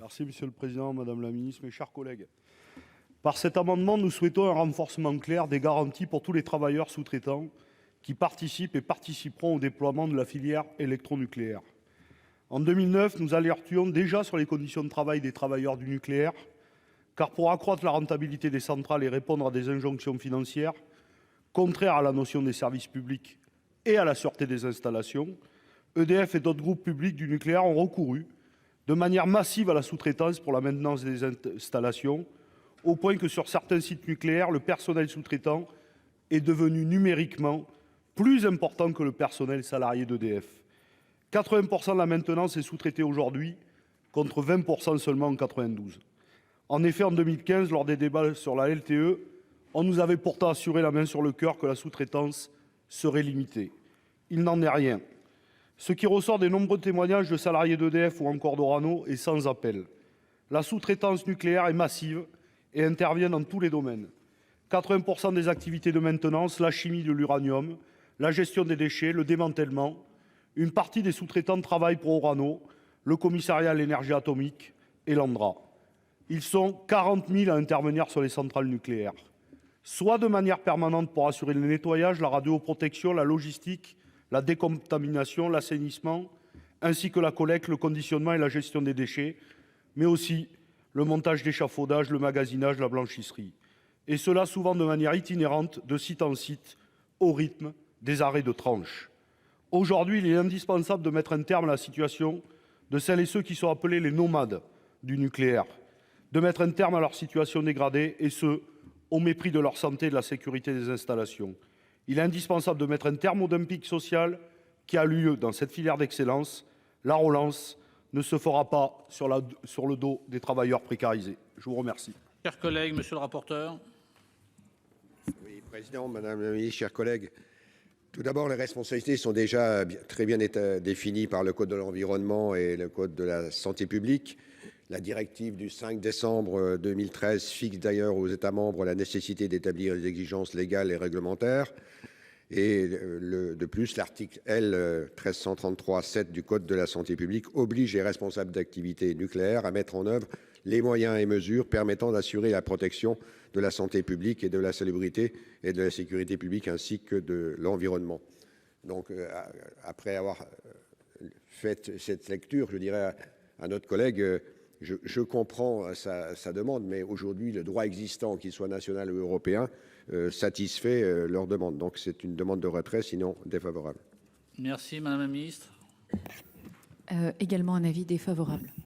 Merci Monsieur le Président, Madame la Ministre, mes chers collègues. Par cet amendement, nous souhaitons un renforcement clair des garanties pour tous les travailleurs sous-traitants qui participent et participeront au déploiement de la filière électronucléaire. En 2009, nous alertions déjà sur les conditions de travail des travailleurs du nucléaire, car pour accroître la rentabilité des centrales et répondre à des injonctions financières contraires à la notion des services publics et à la sûreté des installations, EDF et d'autres groupes publics du nucléaire ont recouru de manière massive à la sous-traitance pour la maintenance des installations, au point que sur certains sites nucléaires, le personnel sous-traitant est devenu numériquement plus important que le personnel salarié d'EDF. 80% de la maintenance est sous-traitée aujourd'hui, contre 20% seulement en 92. En effet, en 2015, lors des débats sur la LTE, on nous avait pourtant assuré la main sur le cœur que la sous-traitance serait limitée. Il n'en est rien. Ce qui ressort des nombreux témoignages de salariés d'EDF ou encore d'Orano est sans appel. La sous-traitance nucléaire est massive et intervient dans tous les domaines. 80% des activités de maintenance, la chimie de l'uranium, la gestion des déchets, le démantèlement. Une partie des sous-traitants travaillent pour Orano, le commissariat à l'énergie atomique et l'ANDRA. Ils sont 40 000 à intervenir sur les centrales nucléaires, soit de manière permanente pour assurer le nettoyage, la radioprotection, la logistique, la décontamination, l'assainissement, ainsi que la collecte, le conditionnement et la gestion des déchets, mais aussi le montage d'échafaudages, le magasinage, la blanchisserie. Et cela souvent de manière itinérante, de site en site, au rythme des arrêts de tranche. Aujourd'hui, il est indispensable de mettre un terme à la situation de celles et ceux qui sont appelés les nomades du nucléaire, de mettre un terme à leur situation dégradée, et ce, au mépris de leur santé et de la sécurité des installations. Il est indispensable de mettre un terme au dumping social qui a lieu dans cette filière d'excellence. La relance ne se fera pas sur le dos des travailleurs précarisés. Je vous remercie. Chers collègues, monsieur le rapporteur. Oui, Président, Madame la Ministre, chers collègues. Tout d'abord, les responsabilités sont déjà très bien définies par le Code de l'environnement et le Code de la santé publique. La directive du 5 décembre 2013 fixe d'ailleurs aux États membres la nécessité d'établir des exigences légales et réglementaires. Et de plus, l'article L. 1333-7 du Code de la santé publique oblige les responsables d'activités nucléaires à mettre en œuvre les moyens et mesures permettant d'assurer la protection de la santé publique et de la salubrité et de la sécurité publique ainsi que de l'environnement. Donc, après avoir fait cette lecture, je dirais à notre collègue, je comprends sa demande, mais aujourd'hui, le droit existant, qu'il soit national ou européen, satisfait leur demande. Donc, c'est une demande de retrait, sinon défavorable. Merci, Madame la Ministre. Également un avis défavorable.